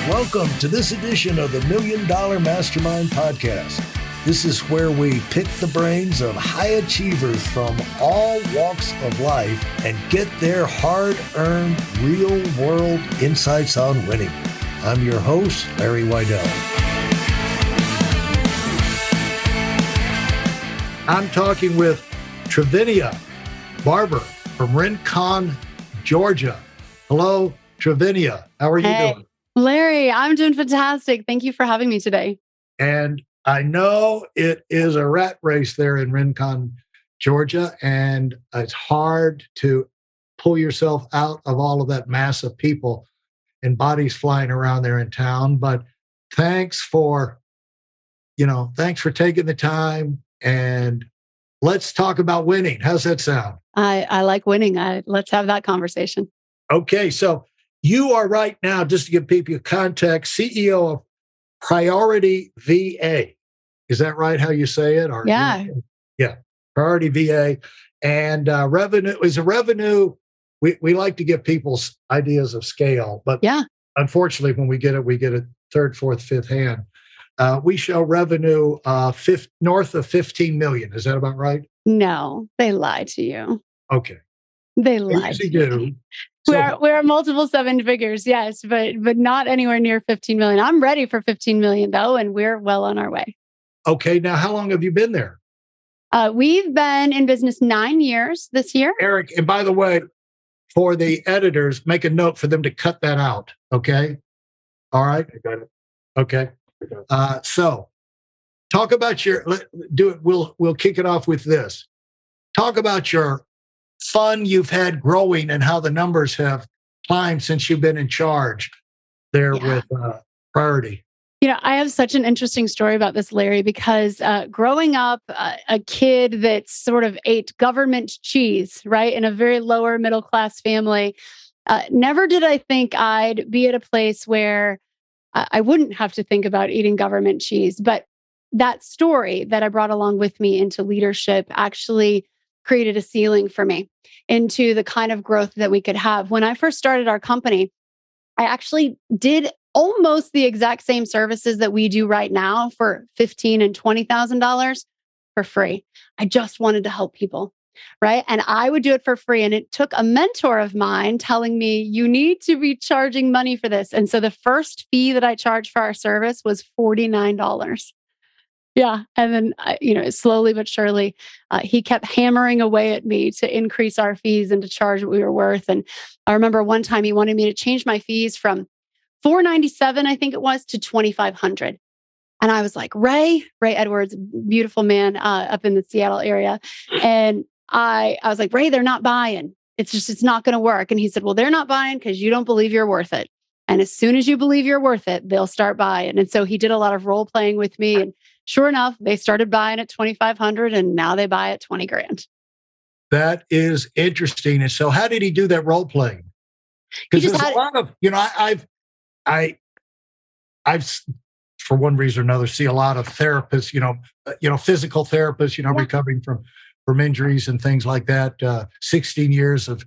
Welcome to this edition of the Million Dollar Mastermind podcast. This is where we pick the brains of high achievers from all walks of life and get their hard-earned, real-world insights on winning. I'm your host, Larry Weidel. I'm talking with Trivinia Barber from Rincon, Georgia. Hello, Trivinia. How are you doing? Larry, I'm doing fantastic. Thank you for having me today. And I know it is a rat race there in Rincon, Georgia, and it's hard to pull yourself out of all of that mass of people and bodies flying around there in town. But thanks for taking the time, and let's talk about winning. How's that sound? I like winning. Let's have that conversation. Okay, so you are right now, just to give people context, CEO of Priority VA. Is that right, how you say it? Or, yeah. Yeah, Priority VA. And revenue is a revenue. We like to give people's ideas of scale, but unfortunately, when we get it third, fourth, fifth hand. We show revenue north of 15 million. Is that about right? No, they lied to you. Okay. They lied to you. We're multiple seven figures, yes, but not anywhere near 15 million. I'm ready for 15 million though, and we're well on our way. Okay, now how long have you been there? We've been in business 9 years this year. Eric, and by the way, for the editors, make a note for them to cut that out, okay? All right? I got it. Okay. So talk about we'll kick it off with this. Talk about your fun you've had growing and how the numbers have climbed since you've been in charge there with Priority. I have such an interesting story about this, Larry, because growing up, a kid that sort of ate government cheese, right, in a very lower middle class family, never did I think I'd be at a place where I wouldn't have to think about eating government cheese. But that story that I brought along with me into leadership actually created a ceiling for me into the kind of growth that we could have. When I first started our company, I actually did almost the exact same services that we do right now for $15,000 and $20,000 for free. I just wanted to help people, right? And I would do it for free. And it took a mentor of mine telling me, you need to be charging money for this. And so the first fee that I charged for our service was $49. Yeah. And then, slowly but surely, he kept hammering away at me to increase our fees and to charge what we were worth. And I remember one time he wanted me to change my fees from $497, I think it was, to $2,500. And I was like, Ray Edwards, beautiful man up in the Seattle area. And I was like, Ray, they're not buying. It's not going to work. And he said, well, they're not buying because you don't believe you're worth it. And as soon as you believe you're worth it, they'll start buying. And so he did a lot of role playing with me. And sure enough, they started buying at $2,500 and now they buy at $20,000. That is interesting. And so how did he do that role playing? Because there's a lot of, I've for one reason or another, see a lot of therapists, physical therapists, recovering from injuries and things like that. 16 years of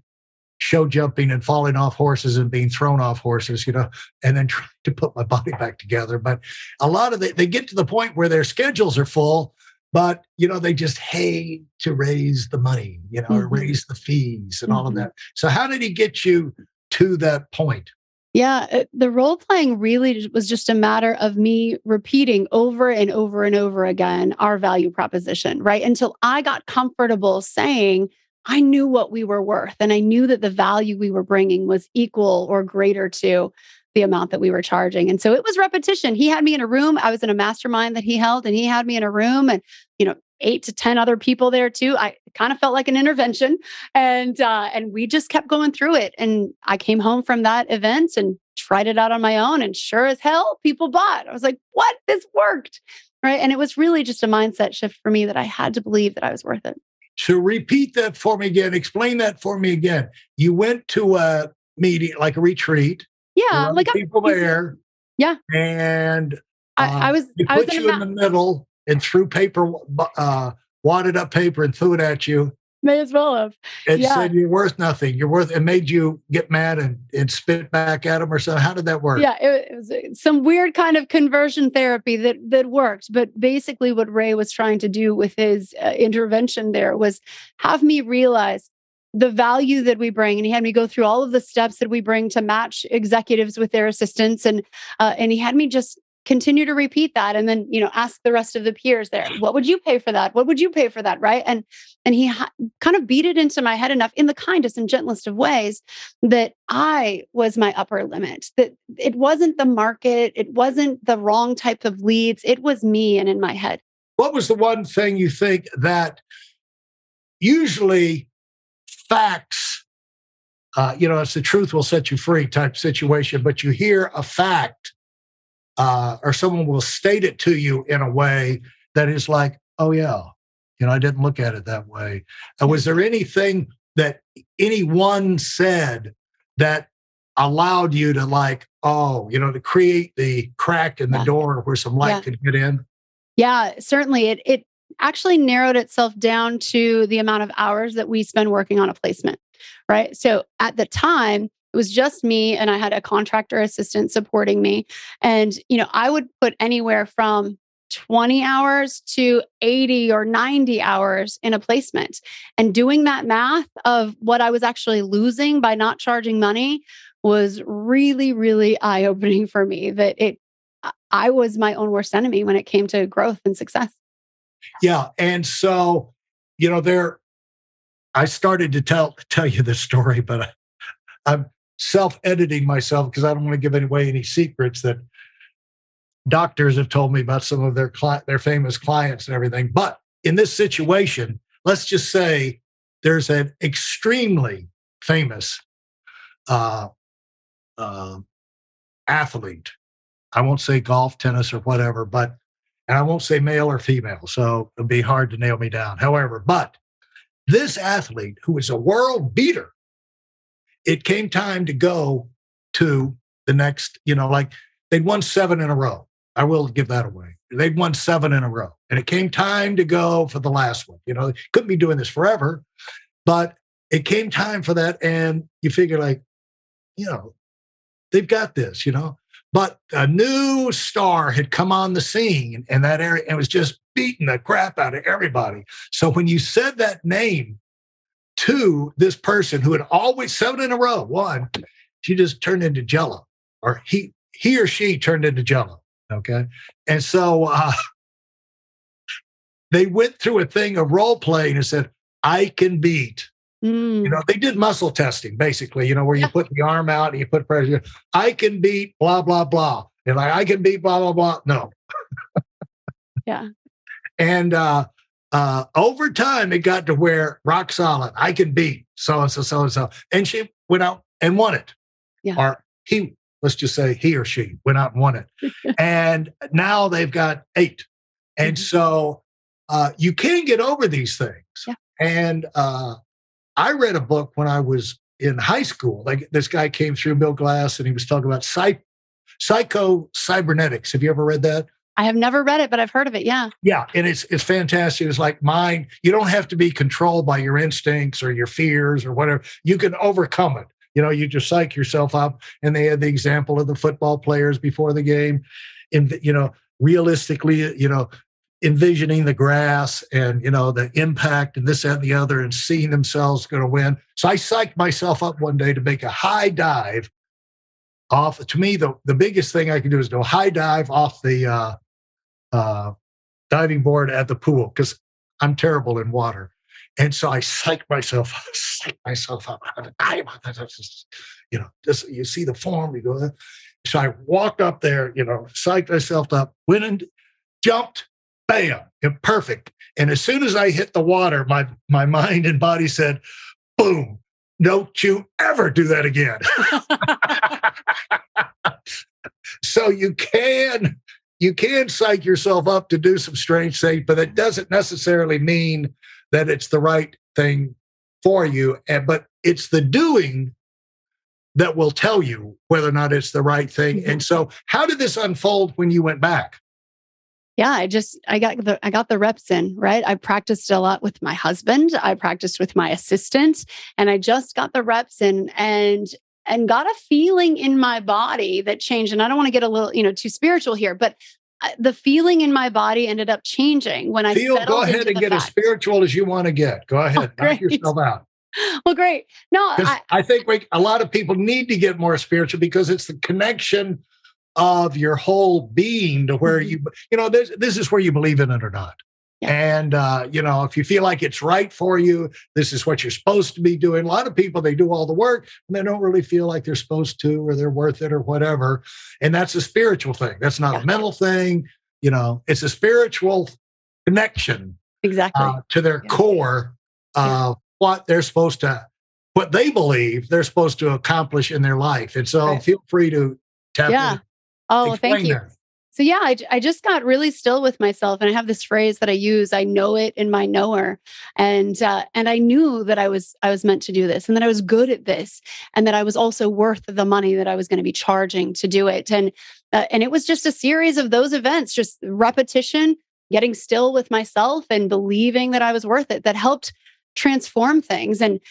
show jumping and falling off horses and being thrown off horses, and then trying to put my body back together. But a lot of they get to the point where their schedules are full, but, they just hate to raise the money, or raise the fees and all of that. So how did he get you to that point? Yeah, the role playing really was just a matter of me repeating over and over and over again our value proposition, right? Until I got comfortable saying, I knew what we were worth and I knew that the value we were bringing was equal or greater to the amount that we were charging. And so it was repetition. He had me in a room. I was in a mastermind that he held, and he had me in a room and, 8 to 10 other people there too. I kind of felt like an intervention, and we just kept going through it. And I came home from that event and tried it out on my own, and sure as hell, people bought. I was like, what? This worked, right? And it was really just a mindset shift for me that I had to believe that I was worth it. So repeat that for me again. Explain that for me again. You went to a meeting, like a retreat. Yeah, like people there. Yeah, and I was in the middle and threw paper, wadded up paper, and threw it at you. May as well have. and Yeah. said you're worth nothing. You're worth, and made you get mad and spit back at them or something. How did that work? Yeah, it was some weird kind of conversion therapy that worked. But basically, what Ray was trying to do with his intervention there was have me realize the value that we bring, and he had me go through all of the steps that we bring to match executives with their assistants, and he had me just continue to repeat that, and then ask the rest of the peers there, what would you pay for that? What would you pay for that? Right? And he kind of beat it into my head enough in the kindest and gentlest of ways that I was my upper limit, that it wasn't the market, it wasn't the wrong type of leads, it was me and in my head. What was the one thing you think that usually facts, it's the truth will set you free type situation, but you hear a fact or someone will state it to you in a way that is like, oh, yeah, I didn't look at it that way. Was there anything that anyone said that allowed you to to create the crack in the door where some light could get in? Yeah, certainly. It actually narrowed itself down to the amount of hours that we spend working on a placement, right? So at the time, it was just me and I had a contractor assistant supporting me. And, I would put anywhere from 20 hours to 80 or 90 hours in a placement. And doing that math of what I was actually losing by not charging money was really, really eye-opening for me I was my own worst enemy when it came to growth and success. Yeah. And so, I started to tell you this story, but I'm self-editing myself because I don't want to give away any secrets that doctors have told me about some of their famous clients and everything. But in this situation, let's just say there's an extremely famous athlete. I won't say golf, tennis, or whatever, and I won't say male or female, so it'll be hard to nail me down. However, but this athlete who is a world beater, it came time to go to the next, they'd won 7 in a row. I will give that away. They'd won 7 in a row. And it came time to go for the last one. They couldn't be doing this forever, but it came time for that. And you figure they've got this, But a new star had come on the scene in that area and was just beating the crap out of everybody. So when you said that name to this person who had always 7 in a row won, she just turned into jello, or he or she turned into jello. Okay. And so they went through a thing of role playing and said, I can beat. They did muscle testing, basically, where you put the arm out and you put pressure. I can beat blah, blah, blah. And I can beat blah, blah, blah. No. Yeah. And over time, it got to where rock solid, I can beat so-and-so, so-and-so. And she went out and won it. Yeah. Or let's just say he or she went out and won it. And now they've got 8. And so you can get over these things. Yeah. And I read a book when I was in high school. Like this guy came through, Bill Glass, and he was talking about psycho-cybernetics. Have you ever read that? I have never read it, but I've heard of it. Yeah. Yeah. And it's fantastic. It's like mind. You don't have to be controlled by your instincts or your fears or whatever. You can overcome it. You just psych yourself up. And they had the example of the football players before the game. And, realistically, envisioning the grass and, the impact and this, that, and the other, and seeing themselves going to win. So I psyched myself up one day to make a high dive off. To me, the biggest thing I can do is do a high dive off the diving board at the pool because I'm terrible in water. And so I psyched myself up. You see the form, you go there. So I walked up there, psyched myself up, went and jumped, bam, and perfect. And as soon as I hit the water, my mind and body said, boom, don't you ever do that again. So you can psych yourself up to do some strange things, but that doesn't necessarily mean that it's the right thing for you. But it's the doing that will tell you whether or not it's the right thing. And so how did this unfold when you went back? Yeah, I got the reps in, right? I practiced a lot with my husband. I practiced with my assistant, and I just got the reps in and got a feeling in my body that changed. And I don't want to get a little, too spiritual here, but the feeling in my body ended up changing when I Go settled ahead into and the get as fact. spiritual as you want to get. Go Oh, ahead, knock great. yourself out. Well, great. No, Because I think a lot of people need to get more spiritual because it's the connection of your whole being to where this is where you believe in it or not. Yeah. And, if you feel like it's right for you, this is what you're supposed to be doing. A lot of people, they do all the work and they don't really feel like they're supposed to, or they're worth it or whatever. And that's a spiritual thing. That's not a mental thing. It's a spiritual connection exactly. to their core of what they believe they're supposed to accomplish in their life. And so feel free to tap in. Oh, thank you. That. So yeah, I just got really still with myself, and I have this phrase that I use. I know it in my knower, and I knew that I was meant to do this, and that I was good at this, and that I was also worth the money that I was going to be charging to do it. And it was just a series of those events, just repetition, getting still with myself, and believing that I was worth it. That helped transform things. And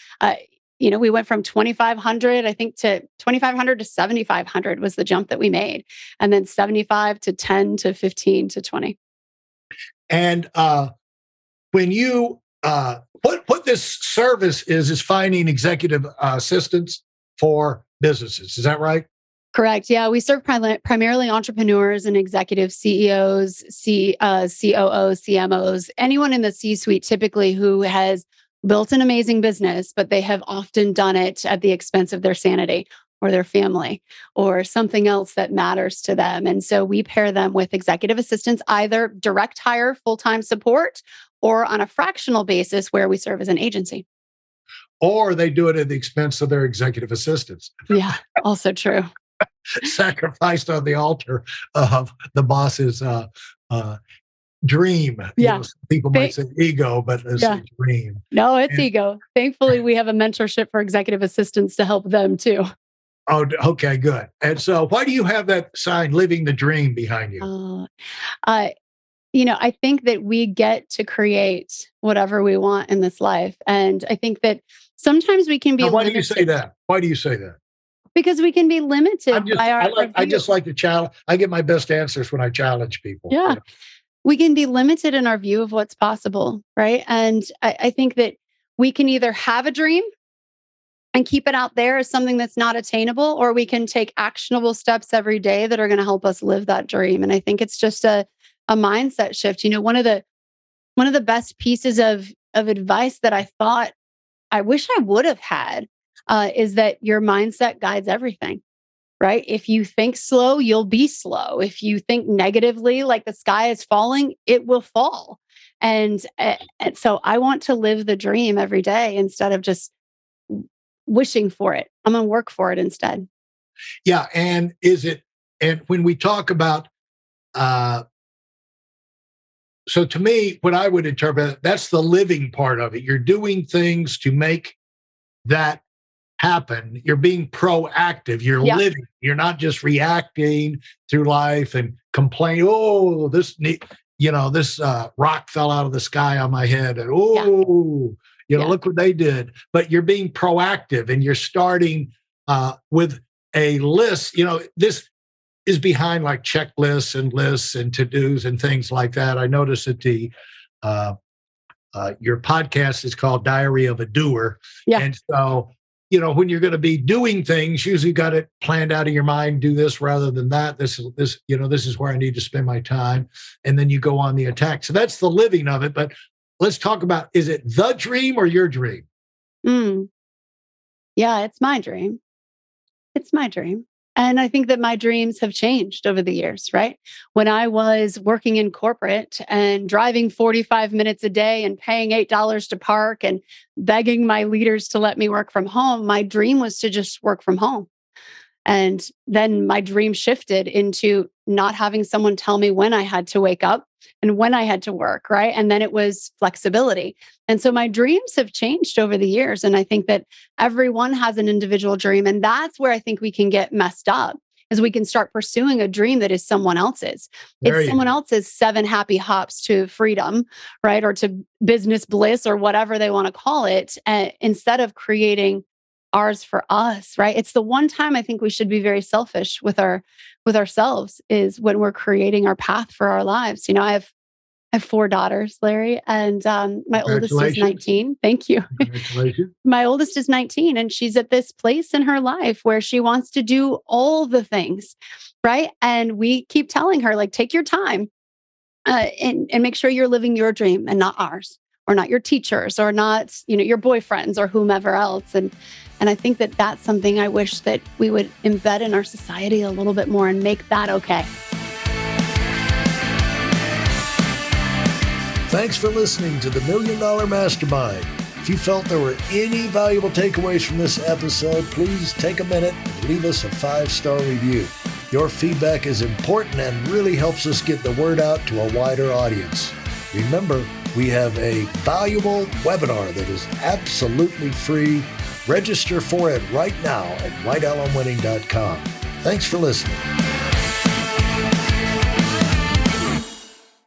we went from 2,500, I think, to 2,500 to 7,500 was the jump that we made. And then 75 to 10 to 15 to 20. And when you, what this service is finding executive assistants for businesses. Is that right? Correct. Yeah. We serve primarily entrepreneurs and executive CEOs, COOs, CMOs, anyone in the C-suite typically who has built an amazing business, but they have often done it at the expense of their sanity or their family or something else that matters to them. And so we pair them with executive assistants, either direct hire, full-time support, or on a fractional basis where we serve as an agency. Or they do it at the expense of their executive assistants. Yeah, also true. Sacrificed on the altar of the boss's dream. Yeah. People might say ego, but it's a dream. No, it's ego. Thankfully, we have a mentorship for executive assistants to help them too. Oh, okay, good. And so why do you have that sign, living the dream, behind you? I think that we get to create whatever we want in this life. And I think that sometimes we can be Why limited. do you say that? Why do you say that? Because we can be limited by our I just like to challenge. I get my best answers when I challenge people. Yeah. We can be limited in our view of what's possible, right? And I think that we can either have a dream and keep it out there as something that's not attainable, or we can take actionable steps every day that are going to help us live that dream. And I think it's just a mindset shift. One of the best pieces of advice that I thought I wish I would have had is that your mindset guides everything. Right? If you think slow, you'll be slow. If you think negatively, like the sky is falling, it will fall. And so I want to live the dream every day instead of just wishing for it. I'm going to work for it instead. Yeah. And when we talk about, so to me, what I would interpret, that's the living part of it. You're doing things to make that happen. You're being proactive. You're living. You're not just reacting through life and complain. Oh, this rock fell out of the sky on my head, and look what they did. But you're being proactive, and you're starting with a list. This is behind like checklists and lists and to-dos and things like that. I noticed that your podcast is called Diary of a Doer, and so. When you're going to be doing things, usually got it planned out of your mind, do this rather than that. This is where I need to spend my time. And then you go on the attack. So that's the living of it. But let's talk about, is it the dream or your dream? Yeah, it's my dream. It's my dream. And I think that my dreams have changed over the years, right? When I was working in corporate and driving 45 minutes a day and paying $8 to park and begging my leaders to let me work from home, my dream was to just work from home. And then my dream shifted into not having someone tell me when I had to wake up and when I had to work, right? And then it was flexibility. And so my dreams have changed over the years. And I think that everyone has an individual dream. And that's where I think we can get messed up, is we can start pursuing a dream that is someone else's. There It's you someone go. else's 7 happy hops to freedom, right? Or to business bliss or whatever they want to call it, instead of creating ours for us, right? It's the one time I think we should be very selfish with ourselves is when we're creating our path for our lives. I have 4 daughters, Larry, and my oldest is Congratulations. 19. Thank you. Congratulations. My oldest is 19, and she's at this place in her life where she wants to do all the things, right? And we keep telling her, like, take your time and make sure you're living your dream and not ours, or not your teachers, or not your boyfriends or whomever else. And I think that that's something I wish that we would embed in our society a little bit more and make that okay. Thanks for listening to the Million Dollar Mastermind. If you felt there were any valuable takeaways from this episode, please take a minute and leave us a 5-star review. Your feedback is important and really helps us get the word out to a wider audience. Remember, we have a valuable webinar that is absolutely free. Register for it right now at weidelonwinning.com. Thanks for listening.